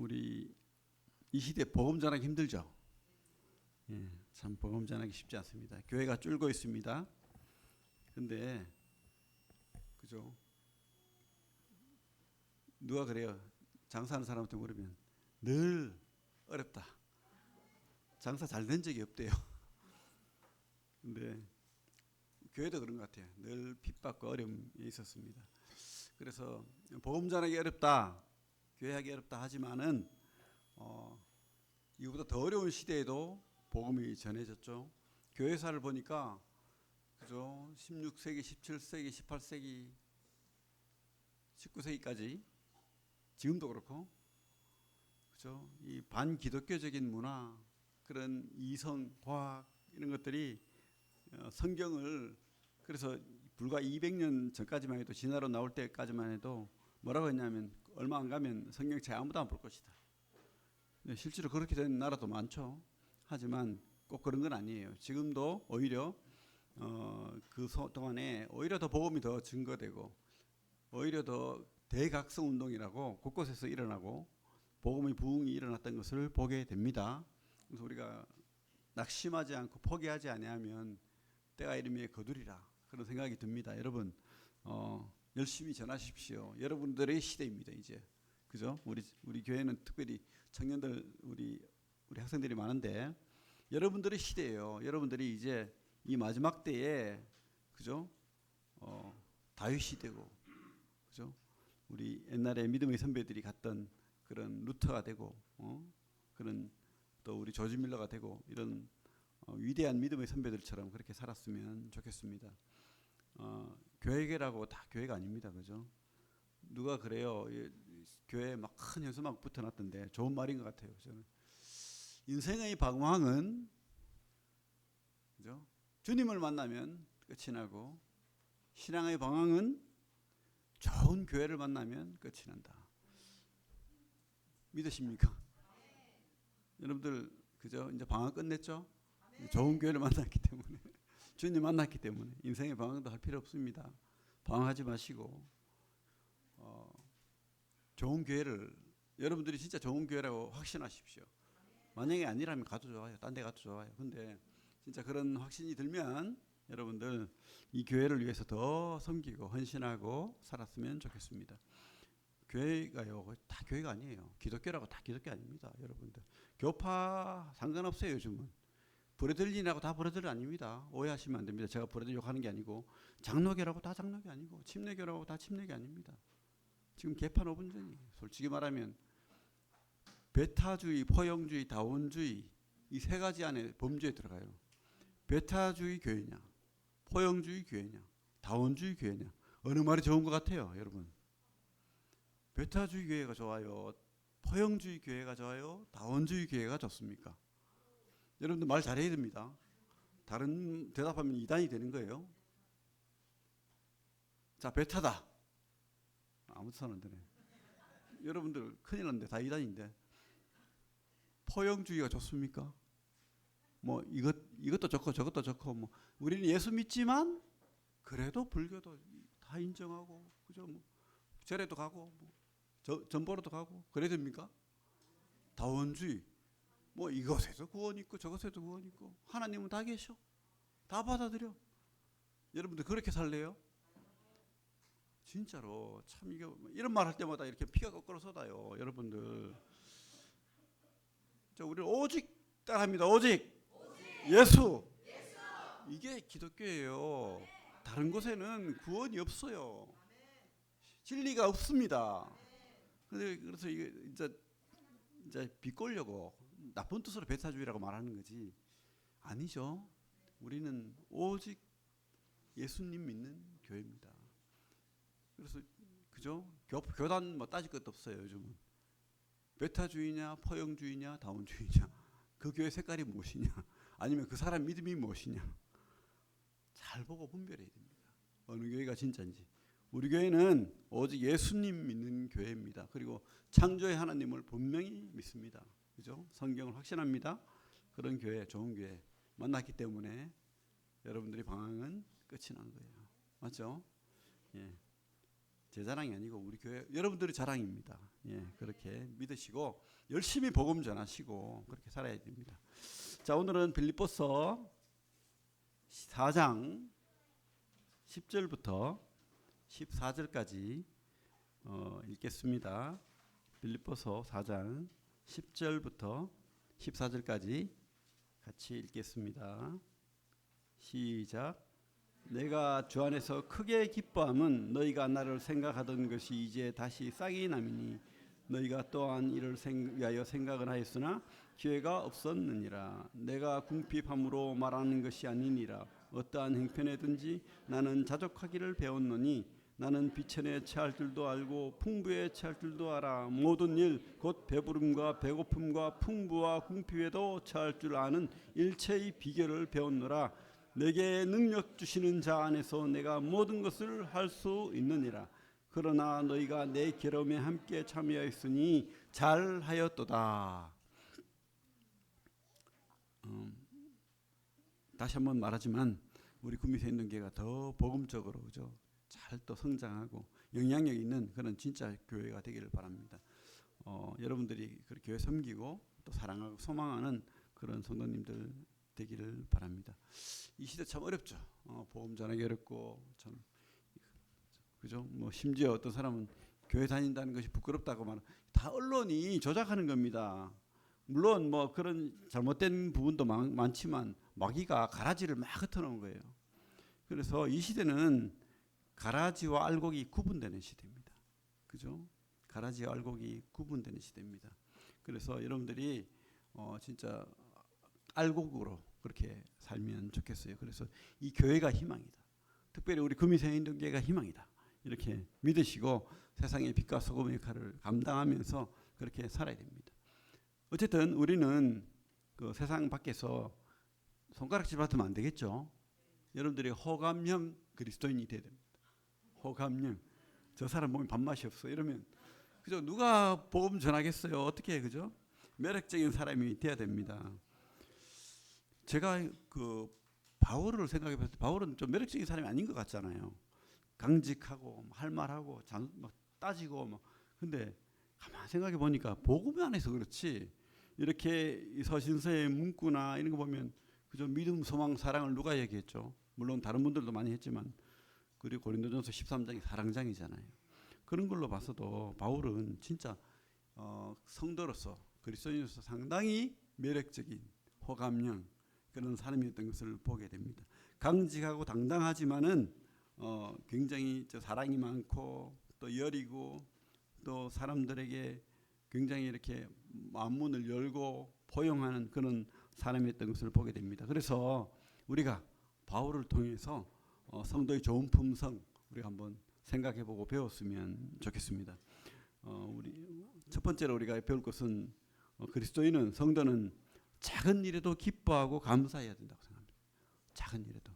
우리 이 시대 복음 전하기 힘들죠. 예, 참 복음 전하기 쉽지 않습니다. 교회가 줄고 있습니다. 근데 그죠? 누가 그래요? 장사하는 사람한테 물으면 늘 어렵다. 장사 잘 된 적이 없대요. 근데 교회도 그런 것 같아요. 늘 핍박과 어려움이 있었습니다. 그래서 복음 전하기 어렵다, 교회하기 어렵다 하지만은 이보다 더 어려운 시대에도 복음이 전해졌죠. 교회사를 보니까 그죠? 16세기, 17세기, 18세기, 19세기까지 지금도 그렇고 그죠? 이 반기독교적인 문화, 그런 이성, 과학 이런 것들이 성경을 그래서 불과 200년 전까지만 해도 진화로 나올 때까지만 해도 뭐라고 했냐면 얼마 안 가면 성경책 아무도 안 볼 것이다. 실제로 그렇게 된 나라도 많죠. 하지만 꼭 그런 건 아니에요. 지금도 오히려 그 동안에 오히려 더 복음이 더 증거되고 오히려 더 대각성 운동이라고 곳곳에서 일어나고 복음의 부흥이 일어났던 것을 보게 됩니다. 그래서 우리가 낙심하지 않고 포기하지 아니하면 때가 이르면 거두리라 그런 생각이 듭니다. 여러분 열심히 전하십시오. 여러분들의 시대입니다. 이제 그죠? 우리 교회는 특별히 청년들 우리 학생들이 많은데 여러분들의 시대예요. 여러분들이 이제 이 마지막 때에 그죠? 다윗 시대고 그죠? 우리 옛날에 믿음의 선배들이 갔던 그런 루터가 되고 그런 또 우리 조지 밀러가 되고 이런 위대한 믿음의 선배들처럼 그렇게 살았으면 좋겠습니다. 교회라고 다 교회가 아닙니다. 그죠? 누가 그래요? 교회에 막 큰 현수막 붙여놨던데 좋은 말인 것 같아요. 저는 인생의 방황은 그죠? 주님을 만나면 끝이 나고 신앙의 방황은 좋은 교회를 만나면 끝이 난다. 믿으십니까? 여러분들 그죠? 이제 방황 끝냈죠? 좋은 교회를 만났기 때문에 주님 만났기 때문에 인생의 방황도 할 필요 없습니다. 방황하지 마시고 좋은 교회를 여러분들이 진짜 좋은 교회라고 확신하십시오. 만약에 아니라면 가도 좋아요. 딴 데 가도 좋아요. 근데 진짜 그런 확신이 들면 여러분들 이 교회를 위해서 더 섬기고 헌신하고 살았으면 좋겠습니다. 교회가요, 다 교회가 아니에요. 기독교라고 다 기독교 아닙니다. 여러분들 교파 상관없어요. 요즘은 브레들린이라고 다 브레들린 아닙니다. 오해하시면 안 됩니다. 제가 브레들 욕하는 게 아니고 장로교라고 다 장로교 아니고 침례교라고 다 침례교 아닙니다. 지금 개판 5분 전이에요. 솔직히 말하면 베타주의, 포용주의, 다원주의 이 세 가지 안에 범주에 들어가요. 베타주의 교회냐, 포용주의 교회냐, 다원주의 교회냐, 어느 말이 좋은 것 같아요, 여러분? 베타주의 교회가 좋아요, 포용주의 교회가 좋아요, 다원주의 교회가 좋습니까? 여러분들 말 잘해야 됩니다. 다른 대답하면 이단이 되는 거예요. 자, 베타다. 아무도 손 안 드네. 여러분들 큰일 났는데 다 이단인데. 포용주의가 좋습니까? 뭐 이것도 좋고 저것도 좋고 뭐 우리는 예수 믿지만 그래도 불교도 다 인정하고 그죠? 뭐 절에도 가고 뭐 전보로도 가고 그래야 됩니까? 다원주의 뭐 이것에도 구원 있고 저것에도 구원 있고 하나님은 다 계셔. 다 받아들여. 여러분들 그렇게 살래요? 진짜로 참 이게 이런 말 할 때마다 이렇게 피가 거꾸로 쏟아요. 여러분들 우리는 오직 따라합니다. 오직 예수. 이게 기독교예요. 다른 곳에는 구원이 없어요. 진리가 없습니다. 그래서 이게 이제 비꼬려고 나쁜 뜻으로 베타주의라고 말하는 거지 아니죠. 우리는 오직 예수님 믿는 교회입니다. 그래서 그죠? 교단 뭐 따질 것도 없어요. 요즘은 베타주의냐, 포용주의냐, 다원주의냐, 그 교회 색깔이 무엇이냐, 아니면 그 사람 믿음이 무엇이냐, 잘 보고 분별해야 됩니다. 어느 교회가 진짜인지. 우리 교회는 오직 예수님 믿는 교회입니다. 그리고 창조의 하나님을 분명히 믿습니다. 그죠? 성경을 확신합니다. 그런 교회, 좋은 교회 만났기 때문에 여러분들이 방황은 끝이 난 거예요. 맞죠? 예. 제 자랑이 아니고 우리 교회 여러분들의 자랑입니다. 예, 그렇게 믿으시고 열심히 복음 전하시고 그렇게 살아야 됩니다. 자, 오늘은 빌립보서 4장 10절부터 14절까지 읽겠습니다. 빌립보서 4장 10절부터 14절까지 같이 읽겠습니다. 시작. 내가 주 안에서 크게 기뻐함은 너희가 나를 생각하던 것이 이제 다시 싹이 남이니 너희가 또한 이를 위하여 생각은 하였으나 기회가 없었느니라. 내가 궁핍함으로 말하는 것이 아니니라. 어떠한 형편에든지 나는 자족하기를 배웠노니 나는 비천에 처할 줄도 알고 풍부에 처할 줄도 알아. 모든 일 곧 배부름과 배고픔과 풍부와 궁핍에도 처할 줄 아는 일체의 비결을 배웠노라. 내게 능력 주시는 자 안에서 내가 모든 것을 할 수 있느니라. 그러나 너희가 내 결함에 함께 참여하였으니 잘하였도다. 다시 한번 말하지만 우리 구미생명교회가 더 복음적으로 그죠? 잘 또 성장하고 영향력 있는 그런 진짜 교회가 되기를 바랍니다. 여러분들이 그 교회 섬기고 또 사랑하고 소망하는 그런 성도님들 되기를 바랍니다. 이 시대 참 어렵죠. 복음 전하기 어렵고 참 그죠? 뭐 심지어 어떤 사람은 교회 다닌다는 것이 부끄럽다고 말하는 다 언론이 조작하는 겁니다. 물론 뭐 그런 잘못된 부분도 많지만 마귀가 가라지를 막 흩어놓은 거예요. 그래서 이 시대는 가라지와 알곡이 구분되는 시대입니다. 그죠? 가라지와 알곡이 구분되는 시대입니다. 그래서 여러분들이 진짜 알곡으로 그렇게 살면 좋겠어요. 그래서 이 교회가 희망이다. 특별히 우리 구미생인동교회가 희망이다. 이렇게 믿으시고 세상의 빛과 소금의 역할을 감당하면서 그렇게 살아야 됩니다. 어쨌든 우리는 그 세상 밖에서 손가락질 받으면 안 되겠죠. 여러분들이 호감형 그리스도인이 돼야 됩니다. 호감형. 저 사람 몸에 밥맛이 없어 이러면 그죠? 누가 복음 전하겠어요? 어떻게 해, 그죠? 매력적인 사람이 돼야 됩니다. 제가 그 바울을 생각해 봤을 때 바울은 좀 매력적인 사람이 아닌 것 같잖아요. 강직하고 할 말하고 막 따지고 막 근데 가만 생각해 보니까 복음 안에서 그렇지 이렇게 서신서의 문구나 이런 거 보면 그저 믿음, 소망, 사랑을 누가 얘기했죠? 물론 다른 분들도 많이 했지만 그리고 고린도전서 13장이 사랑장이잖아요. 그런 걸로 봐서도 바울은 진짜 성도로서 그리스도인으로서 상당히 매력적인 호감형 그런 사람이었던 것을 보게 됩니다. 강직하고 당당하지만은 굉장히 사랑이 많고 또 여리고 또 사람들에게 굉장히 이렇게 마음문을 열고 포용하는 그런 사람이었던 것을 보게 됩니다. 그래서 우리가 바울을 통해서 성도의 좋은 품성 우리가 한번 생각해보고 배웠으면 좋겠습니다. 우리 첫 번째로 우리가 배울 것은 그리스도인은 성도는 작은 일에도 기뻐하고 감사해야 된다고 생각합니다. 작은 일에도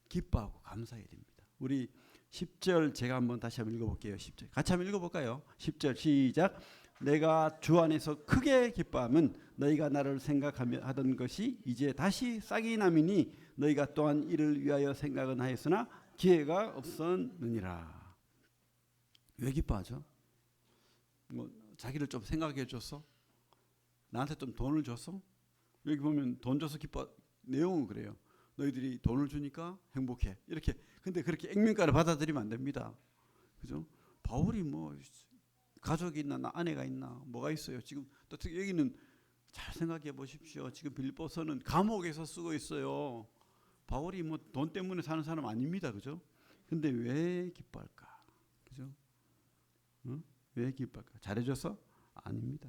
기뻐하고 감사해야 됩니다. 우리 10절 제가 한번 다시 한번 읽어볼게요. 10절 같이 한번 읽어볼까요? 10절 시작. 내가 주 안에서 크게 기뻐함은 너희가 나를 생각하던 것이 이제 다시 싹이 남이니 너희가 또한 이를 위하여 생각은 하였으나 기회가 없었느니라. 왜 기뻐하죠? 뭐 자기를 좀 생각해 줬어? 나한테 좀 돈을 줬어? 여기 보면 돈 줘서 기뻐 내용은 그래요. 너희들이 돈을 주니까 행복해. 이렇게 근데 그렇게 액면가를 받아들이면 안 됩니다. 그죠? 바울이 뭐 가족이 있나 아내가 있나 뭐가 있어요. 지금 또 여기는 잘 생각해 보십시오. 지금 빌립보서는 감옥에서 쓰고 있어요. 바울이 뭐 돈 때문에 사는 사람 아닙니다. 그죠? 근데 왜 기뻐할까? 그죠? 응? 왜 기뻐할까? 잘해줘서? 아닙니다.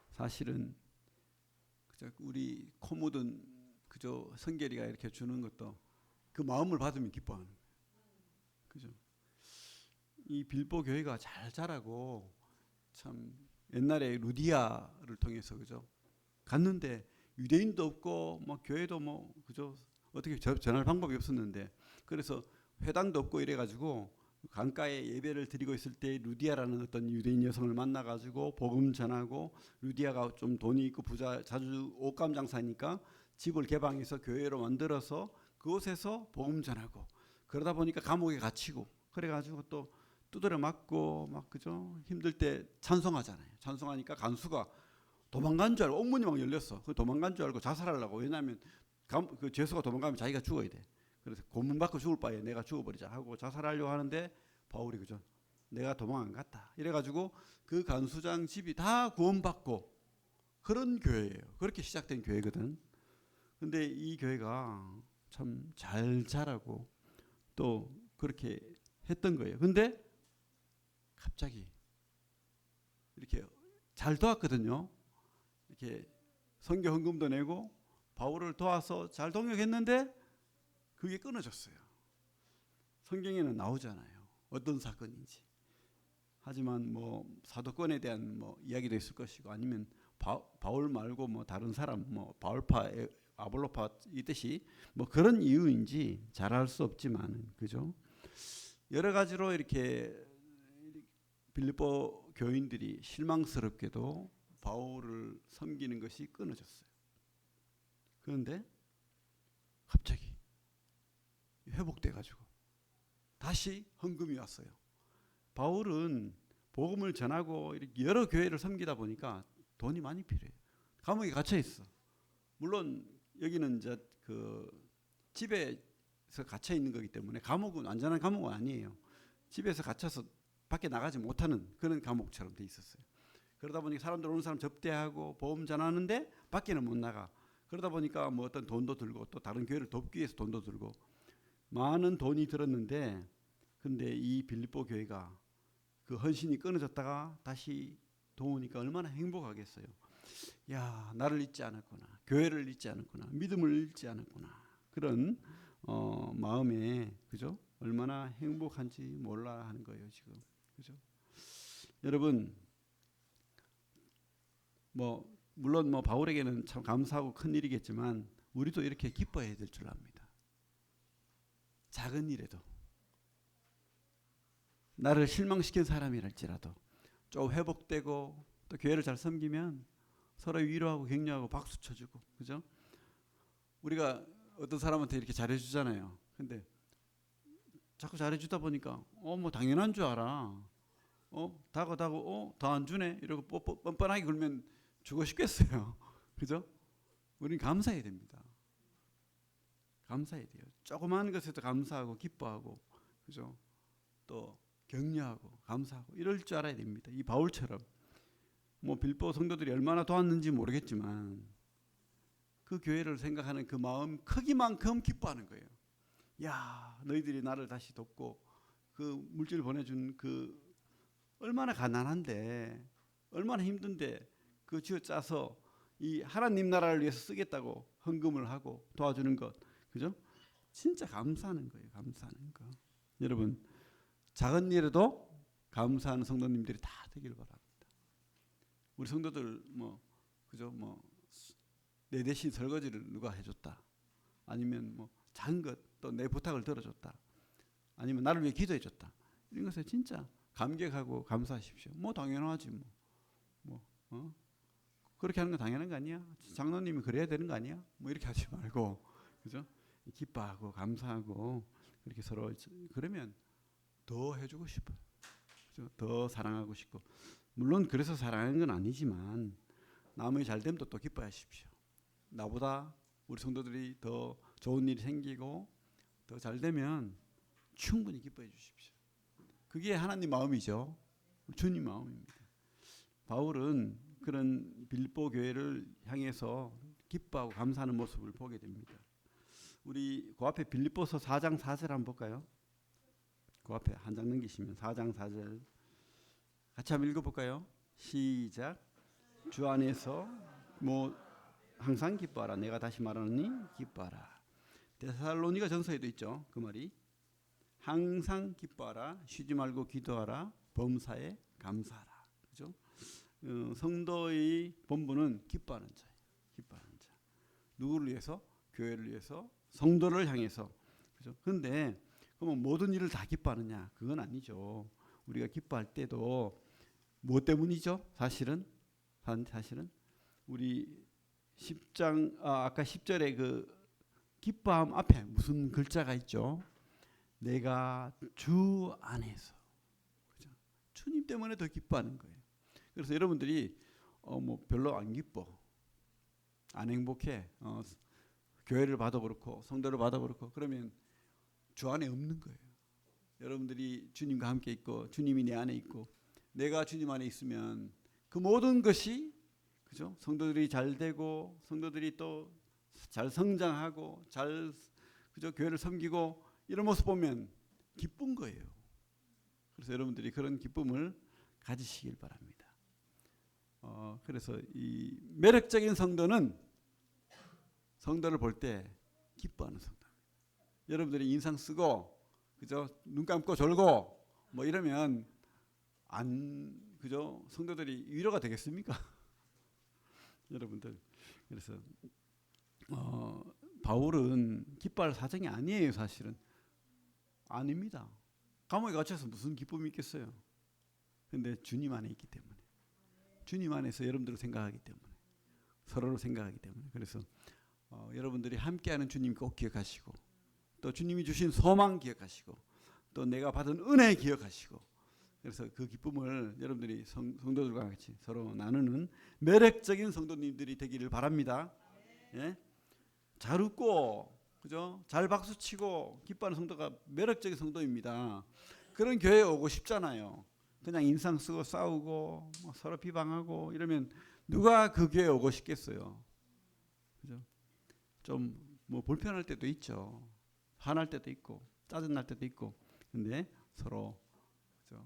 사실은 그저 우리 코 묻은 그저 성결이가 이렇게 주는 것도 그 마음을 받으면 기뻐하는 거예요. 그죠? 이 빌보 교회가 잘 자라고 참 옛날에 루디아를 통해서 그죠? 갔는데 유대인도 없고 뭐 교회도 뭐 그죠? 어떻게 전할 방법이 없었는데 그래서 회당도 없고 이래가지고 강가에 예배를 드리고 있을 때 루디아라는 어떤 유대인 여성을 만나가지고 복음 전하고 루디아가 좀 돈이 있고 부자 자주 옷감 장사니까 집을 개방해서 교회로 만들어서 그곳에서 복음 전하고 그러다 보니까 감옥에 갇히고 그래가지고 또 두드려 맞고 막 그죠? 힘들 때 찬송하잖아요. 찬송하니까 간수가 도망간 줄 알고 옥문이 막 열렸어. 그 도망간 줄 알고 자살하려고. 왜냐하면 그 죄수가 도망가면 자기가 죽어야 돼. 그래서 고문 받고 죽을 바에 내가 죽어버리자 하고 자살하려고 하는데 바울이 그죠? 내가 도망 안 갔다. 이래가지고 그 간수장 집이 다 구원받고 그런 교회예요. 그렇게 시작된 교회거든. 근데 이 교회가 참 잘 자라고 또 그렇게 했던 거예요. 근데 갑자기 이렇게 잘 도왔거든요. 이렇게 선교 헌금도 내고 바울을 도와서 잘 동역했는데 그게 끊어졌어요. 성경에는 나오잖아요. 어떤 사건인지. 하지만 뭐 사도권에 대한 뭐 이야기도 있을 것이고 아니면 바울 말고 뭐 다른 사람 뭐 바울파 아볼로파 이 뜻이 뭐 그런 이유인지 잘 알 수 없지만 그죠? 여러 가지로 이렇게 빌립보 교인들이 실망스럽게도 바울을 섬기는 것이 끊어졌어요. 그런데 갑자기 회복돼 가지고 다시 헌금이 왔어요. 바울은 복음을 전하고 이렇게 여러 교회를 섬기다 보니까 돈이 많이 필요해요. 감옥에 갇혀 있어. 물론 여기는 이제 그 집에서 갇혀 있는 거기 때문에 감옥은 완전한 감옥은 아니에요. 집에서 갇혀서 밖에 나가지 못하는 그런 감옥처럼 돼 있었어요. 그러다 보니까 사람들 오는 사람 접대하고 보험 전하는데 밖에는 못 나가. 그러다 보니까 뭐 어떤 돈도 들고 또 다른 교회를 돕기 위해서 돈도 들고 많은 돈이 들었는데 근데 이 빌립보 교회가 그 헌신이 끊어졌다가 다시 도우니까 얼마나 행복하겠어요. 야, 나를 잊지 않았구나. 교회를 잊지 않았구나. 믿음을 잃지 않았구나. 그런 마음에 그죠? 얼마나 행복한지 몰라 하는 거예요, 지금. 그죠? 여러분 뭐 물론 뭐 바울에게는 참 감사하고 큰 일이겠지만 우리도 이렇게 기뻐해야 될 줄 압니다. 작은 일에도 나를 실망시킨 사람이랄지라도 좀 회복되고 또 교회를 잘 섬기면 서로 위로하고 격려하고 박수 쳐주고 그죠? 우리가 어떤 사람한테 이렇게 잘해주잖아요. 근데 자꾸 잘해주다 보니까 뭐 당연한 줄 알아. 다고 더 안 주네 이러고 뻔뻔하게 굴면 주고 싶겠어요. 그죠? 우리는 감사해야 됩니다. 감사해야 돼요. 조그마한 것에도 감사하고 기뻐하고 그죠? 또 격려하고 감사하고 이럴 줄 알아야 됩니다. 이 바울처럼 뭐 빌보 성도들이 얼마나 도왔는지 모르겠지만 그 교회를 생각하는 그 마음 크기만큼 기뻐하는 거예요. 야, 너희들이 나를 다시 돕고 그 물질 보내준 그 얼마나 가난한데 얼마나 힘든데 그 쥐어 짜서 이 하나님 나라를 위해서 쓰겠다고 헌금을 하고 도와주는 것 그죠? 진짜 감사하는 거예요. 감사하는 거. 여러분 작은 일에도 감사하는 성도님들이 다 되길 바랍니다. 우리 성도들 뭐 그죠? 뭐 내 대신 설거지를 누가 해줬다. 아니면 뭐 작은 것 또 내 부탁을 들어줬다. 아니면 나를 위해 기도해줬다. 이런 것에 진짜 감격하고 감사하십시오. 뭐 당연하지 그렇게 하는 거 당연한 거 아니야? 장로님이 그래야 되는 거 아니야? 뭐 이렇게 하지 말고 그죠? 기뻐하고 감사하고 그렇게 서로 그러면 더 해주고 싶어요. 그죠? 더 사랑하고 싶고 물론 그래서 사랑하는 건 아니지만 남의 잘됨도 또 기뻐하십시오. 나보다 우리 성도들이 더 좋은 일이 생기고 더 잘되면 충분히 기뻐해 주십시오. 그게 하나님 마음이죠. 주님 마음입니다. 바울은 그런 빌립보 교회를 향해서 기뻐하고 감사하는 모습을 보게 됩니다. 우리 그 앞에 빌립보서 4장 4절 한번 볼까요? 그 앞에 한 장 넘기시면 4장 4절 같이 한번 읽어볼까요? 시작. 주 안에서 뭐 항상 기뻐하라. 내가 다시 말하노니 기뻐하라. 데살로니가 전서에도 있죠. 그 말이 항상 기뻐하라. 쉬지 말고 기도하라. 범사에 감사하라. 그죠? 성도의 본분은 기뻐하는 자예요. 기뻐하는 자. 누구를 위해서? 교회를 위해서, 성도를 향해서. 그죠? 그런데 그러면 모든 일을 다 기뻐하느냐? 그건 아니죠. 우리가 기뻐할 때도 뭐 때문이죠? 사실은 우리 10장 아까 10절에 그 기뻐함 앞에 무슨 글자가 있죠? 내가 주 안에서, 그죠? 주님 때문에 더 기뻐하는 거예요. 그래서 여러분들이 뭐 별로 안 기뻐, 안 행복해, 교회를 봐도 그렇고 성도를 봐도 그렇고 그러면 주 안에 없는 거예요. 여러분들이 주님과 함께 있고 주님이 내 안에 있고 내가 주님 안에 있으면 그 모든 것이, 그죠? 성도들이 잘 되고 성도들이 또 잘 성장하고 잘, 그죠? 교회를 섬기고 이런 모습 보면 기쁜 거예요. 그래서 여러분들이 그런 기쁨을 가지시길 바랍니다. 그래서 이 매력적인 성도는 성도를 볼 때 기뻐하는 성도입니다. 여러분들이 인상 쓰고, 그죠? 눈 감고 졸고 뭐 이러면 그죠? 성도들이 위로가 되겠습니까? 여러분들. 그래서 바울은 기뻐할 사정이 아니에요. 사실은 아닙니다. 감옥에 갇혀서 무슨 기쁨이 있겠어요. 근데 주님 안에 있기 때문에, 주님 안에서 여러분들을 생각하기 때문에, 서로를 생각하기 때문에, 그래서 여러분들이 함께하는 주님 꼭 기억하시고, 또 주님이 주신 소망 기억하시고, 또 내가 받은 은혜 기억하시고, 그래서 그 기쁨을 여러분들이 성도들과 같이 서로 나누는 매력적인 성도님들이 되기를 바랍니다. 예? 잘 웃고, 그죠? 잘 박수치고 기뻐하는 성도가 매력적인 성도입니다. 그런 교회에 오고 싶잖아요. 그냥 인상 쓰고 싸우고 뭐 서로 비방하고 이러면 누가 그 교회에 오고 싶겠어요. 그죠? 좀 뭐 불편할 때도 있죠. 화날 때도 있고 짜증 날 때도 있고. 근데 서로, 그죠?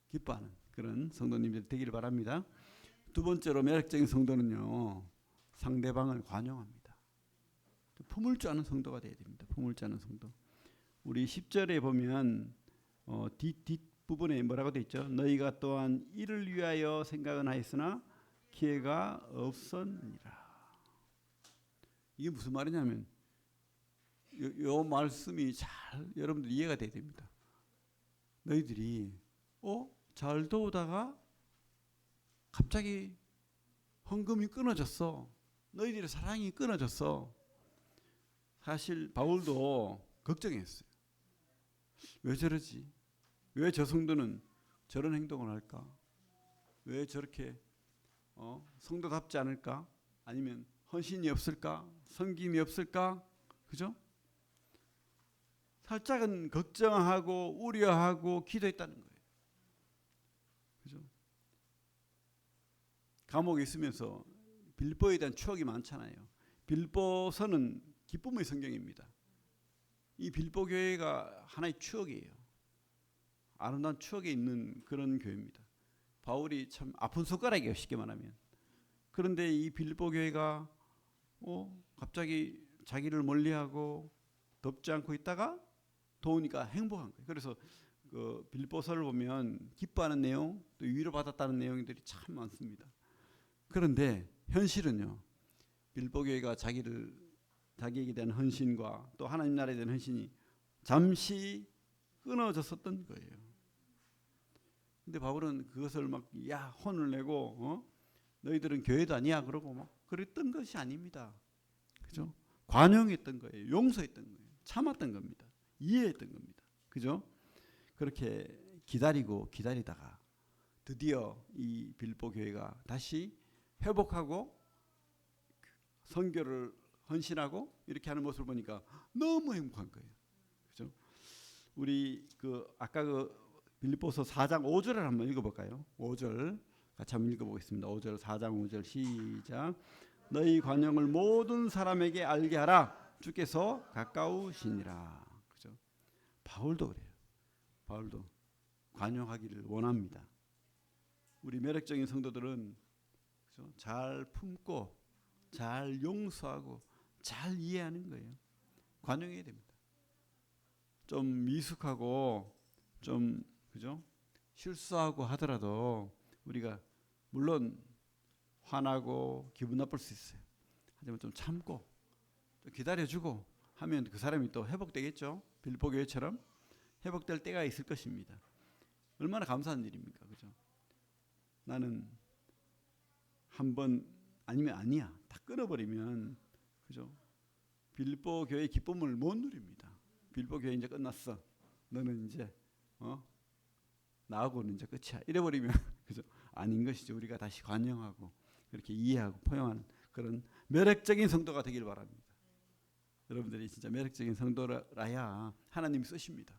기뻐하는 그런 성도님들 되기를 바랍니다. 두 번째로 매력적인 성도는요, 상대방을 관용합니다. 품을 줄 아는 성도가 되어야 됩니다. 품을 줄 아는 성도. 우리 10절에 보면 뒷부분에 뭐라고 되어 있죠? 너희가 또한 이를 위하여 생각은 하였으나 기회가 없었느니라. 이게 무슨 말이냐면 요 말씀이 잘 여러분들 이해가 돼야 됩니다. 너희들이 잘 도우다가 갑자기 헌금이 끊어졌어. 너희들의 사랑이 끊어졌어. 사실 바울도 걱정했어요. 왜 저러지? 왜 저 성도는 저런 행동을 할까? 왜 저렇게 성도답지 않을까? 아니면 헌신이 없을까? 섬김이 없을까? 그죠? 살짝은 걱정하고 우려하고 기도했다는 거예요. 그죠? 감옥에 있으면서 빌보에 대한 추억이 많잖아요. 빌보서는 기쁨의 성경입니다. 이 빌보 교회가 하나의 추억이에요. 아름다운 추억에 있는 그런 교회입니다. 바울이 참 아픈 손가락이에요, 쉽게 말하면. 그런데 이 빌보 교회가 갑자기 자기를 멀리하고 덥지 않고 있다가 더우니까 행복한 거예요. 그래서 그 빌보서를 보면 기뻐하는 내용, 또 위로받았다는 내용들이 참 많습니다. 그런데 현실은요, 빌보 교회가 자기에게 대한 헌신과 또 하나님 나라에 대한 헌신이 잠시 끊어졌었던 거예요. 근데 바울은 그것을 막 혼을 내고 너희들은 교회도 아니야 그러고 막 그랬던 것이 아닙니다. 그죠? 관용했던 거예요. 용서했던 거예요. 참았던 겁니다. 이해했던 겁니다. 그죠? 그렇게 기다리다가 드디어 이 빌보 교회가 다시 회복하고 선교를 헌신하고 이렇게 하는 모습을 보니까 너무 행복한 거예요. 그죠? 우리 아까 빌립보서 4장 5절을 한번 읽어볼까요? 5절 같이 한번 읽어보겠습니다. 5절 4장 5절 시작. 너희 관용을 모든 사람에게 알게 하라. 주께서 가까우시니라. 그죠? 바울도 그래요. 바울도 관용하기를 원합니다. 우리 매력적인 성도들은, 그죠? 잘 품고 잘 용서하고 잘 이해하는 거예요. 관용해야 됩니다. 좀 미숙하고 좀, 그죠? 실수하고 하더라도 우리가 물론 화나고 기분 나쁠 수 있어요. 하지만 좀 참고 좀 기다려주고 하면 그 사람이 또 회복되겠죠. 빌보 교회처럼 회복될 때가 있을 것입니다. 얼마나 감사한 일입니까? 그죠? 나는 한번 아니면 아니야. 다 끊어버리면, 그죠? 빌보 교회의 기쁨을 못 누립니다. 빌보 교회 이제 끝났어. 너는 이제 나하고는 이제 끝이야. 이래버리면 그죠? 아닌 것이죠. 우리가 다시 관용하고 그렇게 이해하고 포용하는 그런 매력적인 성도가 되길 바랍니다. 여러분들이 진짜 매력적인 성도라야 하나님이 쓰십니다.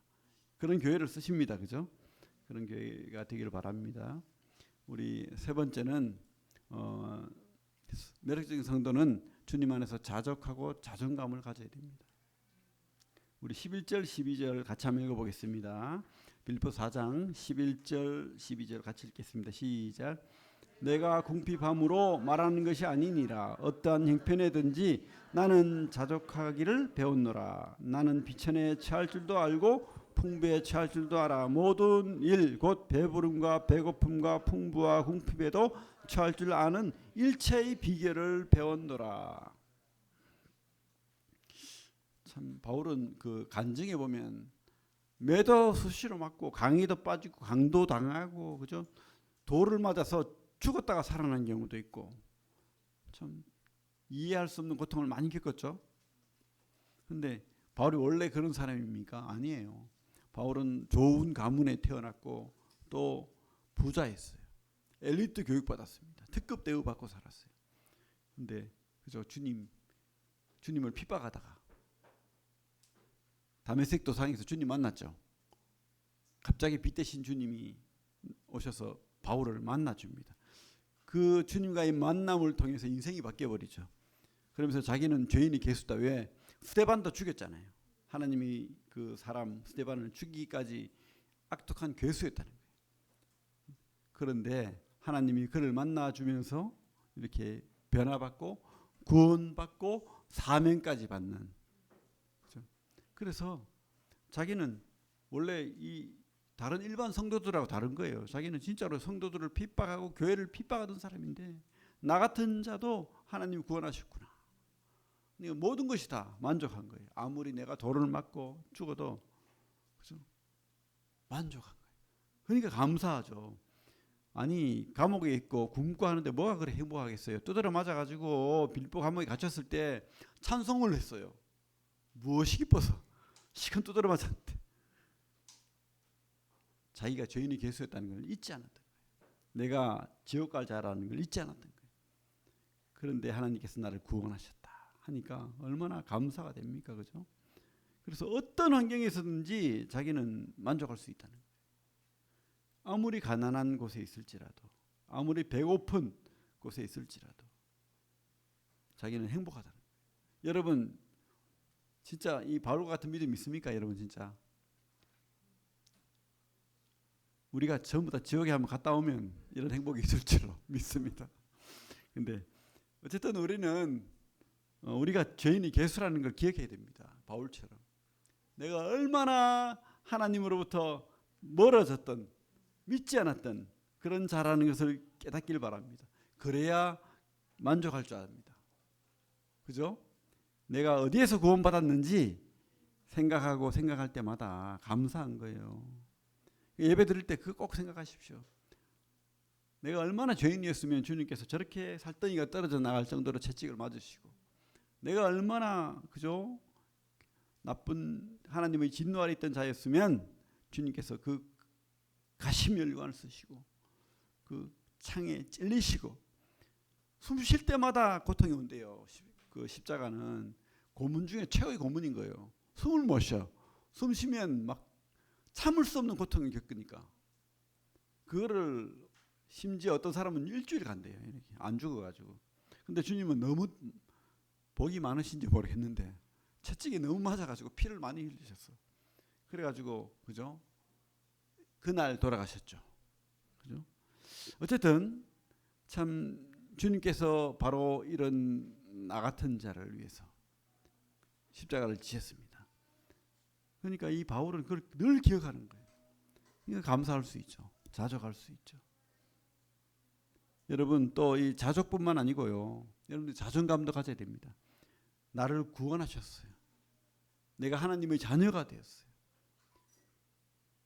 그런 교회를 쓰십니다. 그죠? 그런 교회가 되기를 바랍니다. 우리 세 번째는 매력적인 성도는 주님 안에서 자족하고 자존감을 가져야 됩니다. 우리 11절 12절 같이 한번 읽어보겠습니다. 빌립보 4장 11절 12절 같이 읽겠습니다. 시작. 내가 궁핍함으로 말하는 것이 아니니라. 어떠한 형편에든지 나는 자족하기를 배웠노라. 나는 비천에 처할 줄도 알고 풍부에 처할 줄도 알아. 모든 일 곧 배부름과 배고픔과 풍부와 궁핍에도 처할 줄 아는 일체의 비결을 배웠노라. 참 바울은 그 간증에 보면 매도 수시로 맞고 강의도 빠지고 강도 당하고 그죠? 돌을 맞아서 죽었다가 살아난 경우도 있고 참 이해할 수 없는 고통을 많이 겪었죠. 그런데 바울이 원래 그런 사람입니까? 아니에요. 바울은 좋은 가문에 태어났고 또 부자였어요. 엘리트 교육 받았습니다. 특급 대우 받고 살았어요. 근데 그죠? 주님을 핍박하다가 다메섹 도상에서 주님 만났죠. 갑자기 빛 대신 주님이 오셔서 바울을 만나줍니다. 그 주님과의 만남을 통해서 인생이 바뀌어버리죠. 그러면서 자기는 죄인이 개수다. 왜? 스데반도 죽였잖아요. 하나님이 그 사람 스데반을 죽이기까지 악독한 괴수였다는 거예요. 그런데 하나님이 그를 만나주면서 이렇게 변화받고 구원받고 사명까지 받는. 그렇죠? 그래서 자기는 원래 이 다른 일반 성도들하고 다른 거예요. 자기는 진짜로 성도들을 핍박하고 교회를 핍박하던 사람인데 나 같은 자도 하나님이 구원하셨구나. 그러니까 모든 것이 다 만족한 거예요. 아무리 내가 돌을 맞고 죽어도 그죠? 만족한 거예요. 그러니까 감사하죠. 아니 감옥에 있고 굶고 하는데 뭐가 그래 행복하겠어요. 두드려 맞아가지고 빌보 감옥에 갇혔을 때 찬송을 했어요. 무엇이 기뻐서 시간 두드려 맞았는데 자기가 죄인이 개수였다는 걸 잊지 않았던 거예요. 내가 지옥 갈 자라는 걸 잊지 않았던 거예요. 그런데 하나님께서 나를 구원하셨다 하니까 얼마나 감사가 됩니까? 그죠? 그래서 어떤 환경에서든지 자기는 만족할 수 있다는 거예요. 아무리 가난한 곳에 있을지라도 아무리 배고픈 곳에 있을지라도 자기는 행복하다는 거예요. 여러분 진짜 이 바울과 같은 믿음 있습니까? 여러분 진짜 우리가 전부 다 지옥에 한번 갔다 오면 이런 행복이 있을 줄로 믿습니다. 근데 어쨌든 우리는 우리가 죄인이 개수라는 걸 기억해야 됩니다. 바울처럼 내가 얼마나 하나님으로부터 멀어졌던 믿지 않았던 그런 자라는 것을 깨닫길 바랍니다. 그래야 만족할 줄 압니다. 그죠? 내가 어디에서 구원받았는지 생각하고 생각할 때마다 감사한 거예요. 예배 드릴 때 그거 꼭 생각하십시오. 내가 얼마나 죄인이었으면 주님께서 저렇게 살덩이가 떨어져 나갈 정도로 채찍을 맞으시고 내가 얼마나 그죠? 나쁜 하나님의 진노 아래 있던 자였으면 주님께서 그 가시멸관을 쓰시고 그 창에 찔리시고 숨 쉴 때마다 고통이 온대요. 그 십자가는 고문 중에 최고의 고문인 거예요. 숨을 못 쉬어. 숨 쉬면 막 참을 수 없는 고통을 겪으니까 그거를 심지어 어떤 사람은 일주일 간대요. 이렇게 안 죽어가지고. 근데 주님은 너무 복이 많으신지 모르겠는데 채찍이 너무 맞아가지고 피를 많이 흘리셨어. 그래가지고 그죠? 그날 돌아가셨죠. 그죠? 어쨌든 참 주님께서 바로 이런 나 같은 자를 위해서 십자가를 지셨습니다. 그러니까 이 바울은 그걸 늘 기억하는 거예요. 그러니까 감사할 수 있죠. 자족할 수 있죠. 여러분 또 이 자족뿐만 아니고요. 여러분들 자존감도 가져야 됩니다. 나를 구원하셨어요. 내가 하나님의 자녀가 되었어요.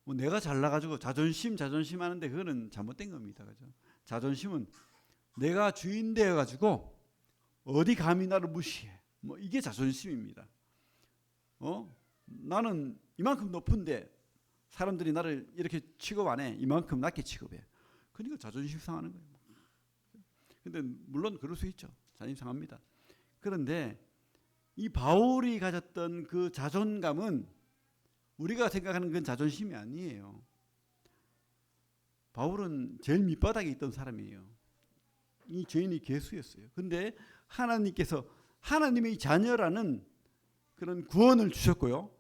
뭐 내가 잘나가지고 자존심 하는데 그거는 잘못된 겁니다. 그죠? 자존심은 내가 주인 되어가지고 어디 감히 나를 무시해. 뭐 이게 자존심입니다. 나는 이만큼 높은데 사람들이 나를 이렇게 취급 안 해. 이만큼 낮게 취급해. 그러니까 자존심 상하는 거예요. 근데 물론 그럴 수 있죠. 자존심 상합니다. 그런데 이 바울이 가졌던 그 자존감은 우리가 생각하는 건 자존심이 아니에요. 바울은 제일 밑바닥에 있던 사람이에요. 이 죄인이 괴수였어요. 근데 하나님께서 하나님의 자녀라는 그런 구원을 주셨고요.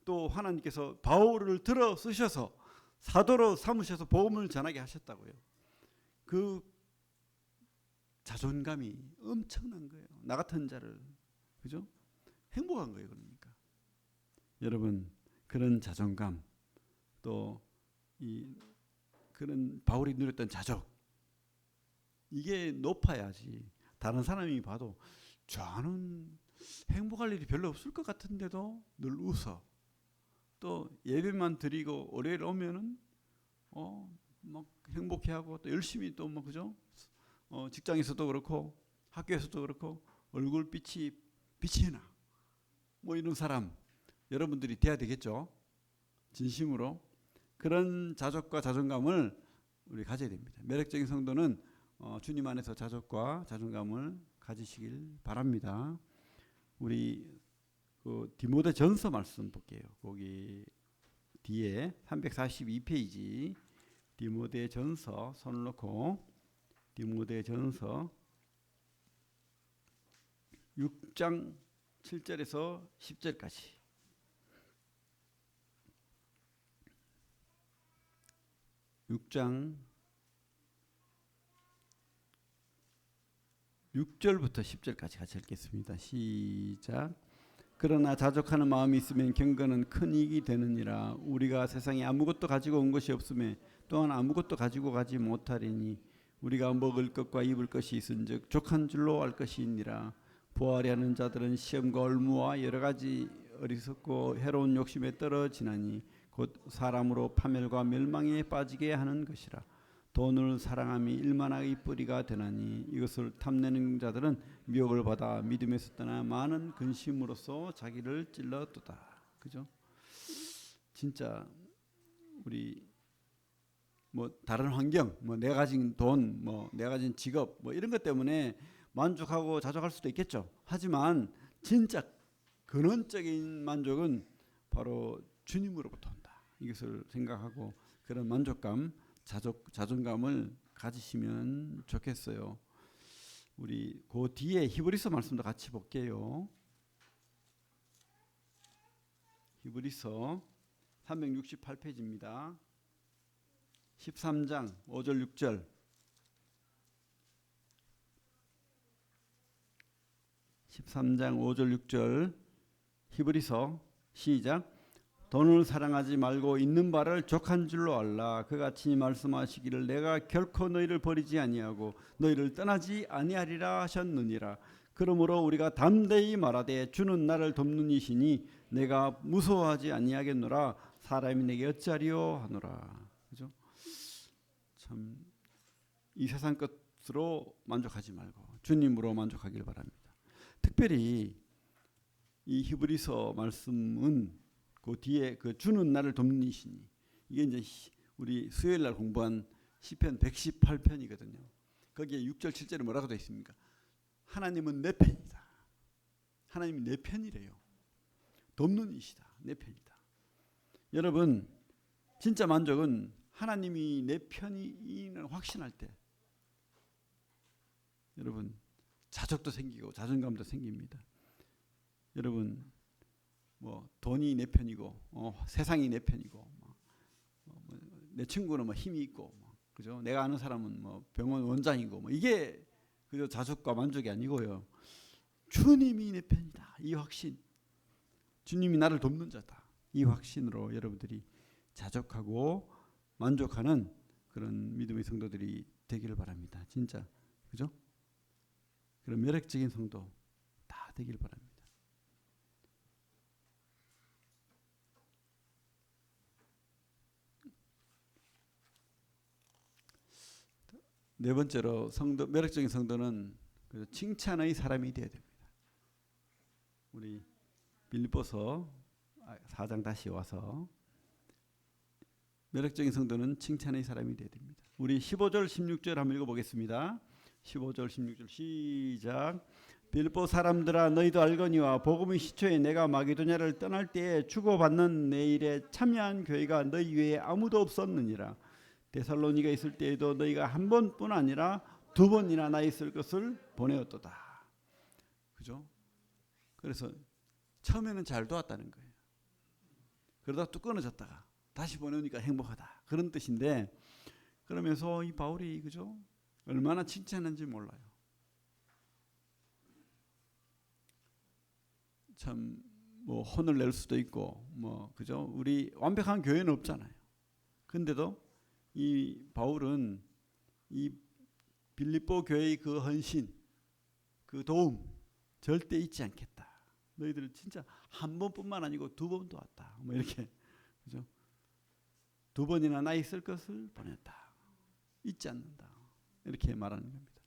또 하나님께서 바울을 들어 쓰셔서 사도로 삼으셔서 복음을 전하게 하셨다고요. 그 자존감이 엄청난 거예요. 나 같은 자를, 그죠? 행복한 거예요. 그러니까 여러분, 그런 자존감, 또 이 그런 바울이 누렸던 자족, 이게 높아야지 다른 사람이 봐도 저는 행복할 일이 별로 없을 것 같은데도 늘 웃어. 또 예배만 드리고 월요일 오면은 막 행복해하고 또 열심히 또 뭐 그죠? 직장에서도 그렇고 학교에서도 그렇고 얼굴빛이 빛이 나. 뭐 이런 사람 여러분들이 돼야 되겠죠. 진심으로 그런 자족과 자존감을 우리 가져야 됩니다. 매력적인 성도는 주님 안에서 자족과 자존감을 가지시길 바랍니다. 우리 그 디모데전서 말씀 볼게요. 거기 뒤에 342페이지 디모데전서 손을 놓고 디모데전서 6장 7절에서 10절까지. 6장 6절부터 10절까지 같이 읽겠습니다. 시작. 그러나 자족하는 마음이 있으면 경건은 큰 이익이 되느니라. 우리가 세상에 아무것도 가지고 온 것이 없음에 또한 아무것도 가지고 가지 못하리니 우리가 먹을 것과 입을 것이 있은즉 족한 줄로 알 것이 있니라. 부하려 하는 자들은 시험과 얼무와 여러 가지 어리석고 해로운 욕심에 떨어지나니 곧 사람으로 파멸과 멸망에 빠지게 하는 것이라. 돈을 사랑함이 일만하의 뿌리가 되나니 이것을 탐내는 자들은 미혹을 받아 믿음에서 떠나 많은 근심으로써 자기를 찔러도다. 그죠? 진짜 우리 뭐 다른 환경, 뭐 내가 가진 돈, 뭐 내가 가진 직업, 뭐 이런 것 때문에 만족하고 자족할 수도 있겠죠. 하지만 진짜 근원적인 만족은 바로 주님으로부터 온다. 이것을 생각하고 그런 만족감, 자존감을 가지시면 좋겠어요. 우리 그 뒤에 히브리서 말씀도 같이 볼게요. 히브리서 368페이지입니다. 13장 5절 6절. 13장 5절 6절 히브리서 시작. 돈을 사랑하지 말고 있는 바를 족한 줄로 알라. 그가 친히 말씀하시기를 내가 결코 너희를 버리지 아니하고 너희를 떠나지 아니하리라 하셨느니라. 그러므로 우리가 담대히 말하되 주는 나를 돕는 이시니 내가 무서워하지 아니하겠노라. 사람이 내게 어찌하리요 하노라. 그죠? 참 이 세상 것으로 만족하지 말고 주님으로 만족하길 바랍니다. 특별히 이 히브리서 말씀은 그 뒤에 그 주는 나를 돕는 이시니 이게 이제 우리 수요일 날 공부한 시편 118편이거든요. 거기에 6절 7절에 뭐라고 되어 있습니까? 하나님은 내 편이다. 하나님이 내 편이래요. 돕는 이시다. 내 편이다. 여러분 진짜 만족은 하나님이 내 편이는 확신할 때 여러분 자족도 생기고 자존감도 생깁니다. 여러분 뭐 돈이 내 편이고 세상이 내 편이고 내 친구는 뭐 힘이 있고 그죠? 내가 아는 사람은 뭐 병원 원장이고 뭐 이게 그저 자족과 만족이 아니고요. 주님이 내 편이다. 이 확신. 주님이 나를 돕는 자다. 이 확신으로 여러분들이 자족하고 만족하는 그런 믿음의 성도들이 되기를 바랍니다. 진짜 그죠? 그런 매력적인 성도 다 되기를 바랍니다. 네 번째로 성도, 매력적인 성도는 칭찬의 사람이 되어야 됩니다. 우리 빌립보서 4장 다시 와서 매력적인 성도는 칭찬의 사람이 되어야 됩니다. 우리 15절 16절 한번 읽어보겠습니다. 15절 16절 시작. 빌보 사람들아 너희도 알거니와 복음의 시초에 내가 마게도냐를 떠날 때에 주고받는 내 일에 참여한 교회가 너희 외에 아무도 없었느니라. 데살로니가 있을 때에도 너희가 한 번뿐 아니라 두 번이나 나 있을 것을 보내었도다. 그죠? 그래서 처음에는 잘 도왔다는 거예요. 그러다 또 끊어졌다가 다시 보내니까 행복하다. 그런 뜻인데, 그러면서 이 바울이 그죠? 얼마나 칭찬했는지 몰라요. 참 뭐 혼을 낼 수도 있고 뭐 그죠? 우리 완벽한 교회는 없잖아요. 근데도 이 바울은 이 빌립보 교회의 그 헌신, 그 도움 절대 잊지 않겠다. 너희들 진짜 한 번뿐만 아니고 두 번도 왔다. 뭐 이렇게 그죠? 두 번이나 나 있을 것을 보냈다. 잊지 않는다. 이렇게 말하는 겁니다.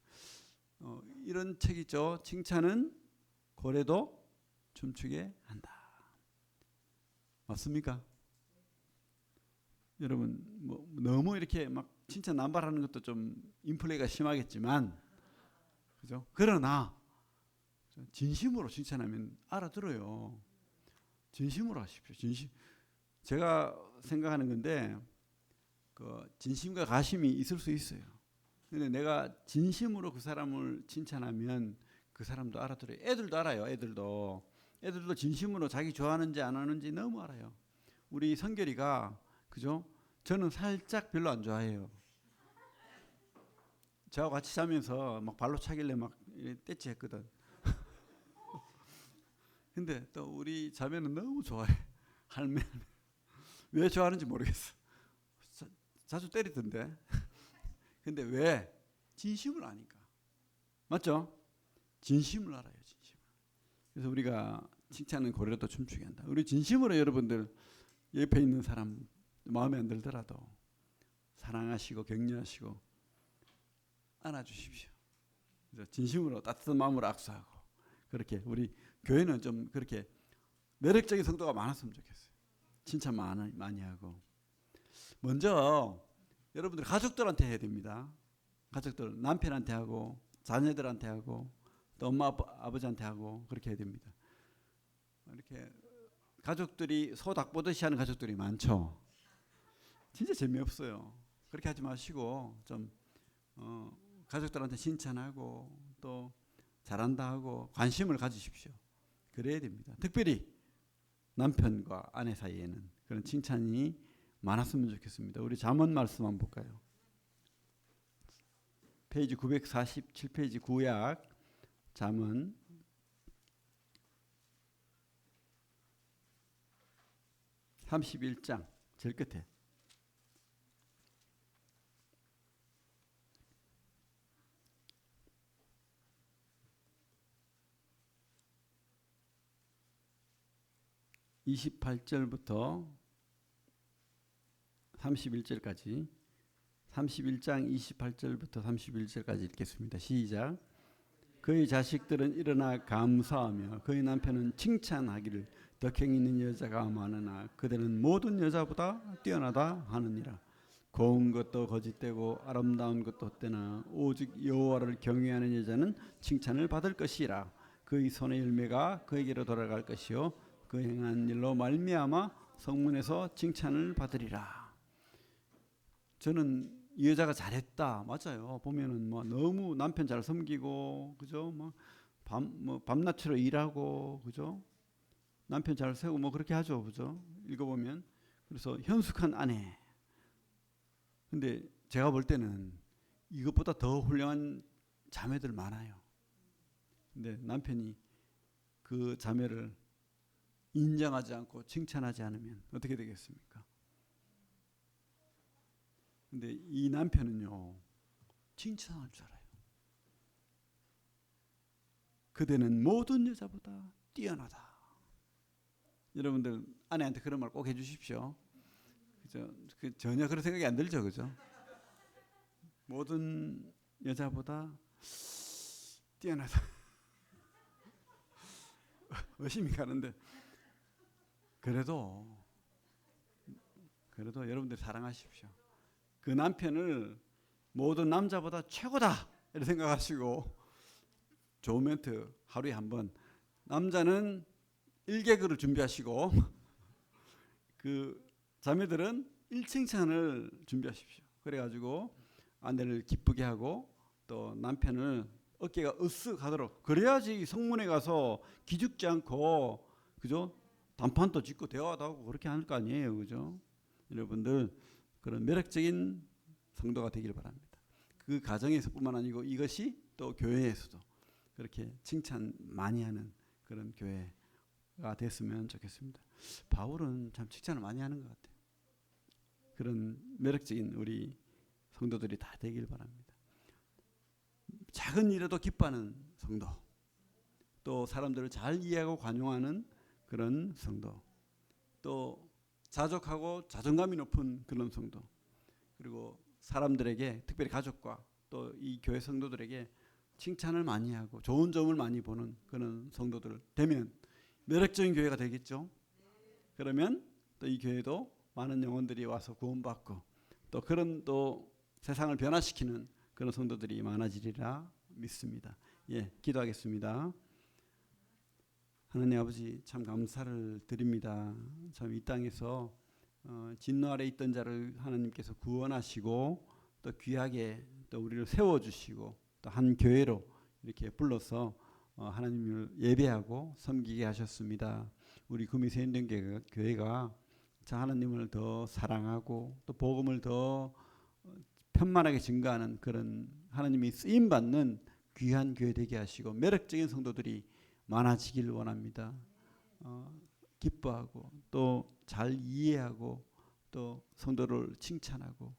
이런 책이죠. 칭찬은 고래도 춤추게 한다. 맞습니까? 여러분 뭐 너무 이렇게 막 칭찬 남발하는 것도 좀 인플레가 심하겠지만, 그죠? 그러나 진심으로 칭찬하면 알아들어요. 진심으로 하십시오. 진심. 제가 생각하는 건데 그 진심과 가심이 있을 수 있어요. 근데 내가 진심으로 그 사람을 칭찬하면 그 사람도 알아들어요. 애들도 알아요. 애들도 진심으로 자기 좋아하는지 안 하는지 너무 알아요. 우리 성결이가 그죠? 저는 살짝 별로 안 좋아해요. 저하고 같이 자면서 막 발로 차길래 막 떼치 했거든. 근데 또 우리 자매는 너무 좋아해. 할매. 왜 좋아하는지 모르겠어. 자주 때리던데. 근데 왜? 진심을 아니까. 맞죠? 진심을 알아요. 진심을. 그래서 우리가 칭찬은 고래도 춤추게 한다. 우리 진심으로 여러분들 옆에 있는 사람 마음에 안 들더라도 사랑하시고 격려하시고 안아주십시오. 그래서 진심으로 따뜻한 마음으로 악수하고, 그렇게 우리 교회는 좀 그렇게 매력적인 성도가 많았으면 좋겠어요. 칭찬 많이 하고. 먼저 여러분들 가족들한테 해야 됩니다. 가족들, 남편한테 하고 자녀들한테 하고 또 엄마 아버지한테 하고 그렇게 해야 됩니다. 이렇게 가족들이 소 닭 보듯이 하는 가족들이 많죠. 진짜 재미없어요. 그렇게 하지 마시고 좀 가족들한테 칭찬하고 또 잘한다 하고 관심을 가지십시오. 그래야 됩니다. 특별히 남편과 아내 사이에는 그런 칭찬이 많았으면 좋겠습니다. 우리 잠언 말씀 한번 볼까요? 페이지 947페이지 구약 잠언 31장 제일 끝에. (28절부터) 31절까지 31장 28절부터 31절까지 읽겠습니다. 시작. 그의 자식들은 일어나 감사하며 그의 남편은 칭찬하기를 덕행 있는 여자가 많으나 그대는 모든 여자보다 뛰어나다 하느니라. 고운 것도 거짓되고 아름다운 것도 헛되나 오직 여호와를 경외하는 여자는 칭찬을 받을 것이라. 그의 손의 열매가 그에게로 돌아갈 것이요 그 행한 일로 말미암아 성문에서 칭찬을 받으리라. 저는 이 여자가 잘했다. 맞아요. 보면은 뭐 너무 남편 잘 섬기고, 그죠? 뭐 밤낮으로 일하고, 그죠? 남편 잘 세우고 뭐 그렇게 하죠, 그죠? 읽어보면. 그래서 현숙한 아내. 근데 제가 볼 때는 이것보다 더 훌륭한 자매들 많아요. 근데 남편이 그 자매를 인정하지 않고 칭찬하지 않으면 어떻게 되겠습니까? 근데 이 남편은요, 칭찬할 줄 알아요. 그대는 모든 여자보다 뛰어나다. 여러분들 아내한테 그런 말 꼭 해주십시오. 그죠? 전혀 그런 생각이 안 들죠, 그죠? 모든 여자보다 뛰어나다. 의심이 가는데 그래도 여러분들 사랑하십시오. 그 남편을 모든 남자보다 최고다 이렇게 생각하시고 좋은 멘트 하루에 한 번. 남자는 일개그를 준비하시고 그 자매들은 일칭찬을 준비하십시오. 그래가지고 아내를 기쁘게 하고 또 남편을 어깨가 으쓱하도록, 그래야지 성문에 가서 기죽지 않고 그죠? 단판도 짓고 대화도 하고 그렇게 할 거 아니에요, 그죠? 여러분들 그런 매력적인 성도가 되길 바랍니다. 그 가정에서뿐만 아니고 이것이 또 교회에서도 그렇게 칭찬 많이 하는 그런 교회가 됐으면 좋겠습니다. 바울은 참 칭찬을 많이 하는 것 같아요. 그런 매력적인 우리 성도들이 다 되길 바랍니다. 작은 일에도 기뻐하는 성도, 또 사람들을 잘 이해하고 관용하는 그런 성도, 또 자족하고 자존감이 높은 그런 성도, 그리고 사람들에게 특별히 가족과 또 이 교회 성도들에게 칭찬을 많이 하고 좋은 점을 많이 보는 그런 성도들 되면 매력적인 교회가 되겠죠. 그러면 또 이 교회도 많은 영혼들이 와서 구원받고 또 그런 또 세상을 변화시키는 그런 성도들이 많아지리라 믿습니다. 예, 기도하겠습니다. 하나님 아버지, 참 감사를 드립니다. 참 이 땅에서 진노 아래 있던 자를 하나님께서 구원하시고 또 귀하게 또 우리를 세워주시고 또 한 교회로 이렇게 불러서 하나님을 예배하고 섬기게 하셨습니다. 우리 구미 세인된 교회가 하나님을 더 사랑하고 또 복음을 더 편만하게 증가하는 그런 하나님이 쓰임받는 귀한 교회 되게 하시고 매력적인 성도들이 많아지길 원합니다. 기뻐하고 또 잘 이해하고 또 성도를 칭찬하고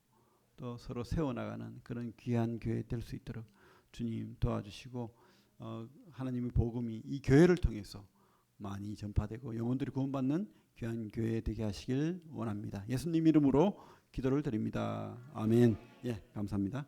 또 서로 세워나가는 그런 귀한 교회 될 수 있도록 주님 도와주시고 하나님의 복음이 이 교회를 통해서 많이 전파되고 영혼들이 구원받는 귀한 교회 되게 하시길 원합니다. 예수님 이름으로 기도를 드립니다. 아멘. 예, 감사합니다.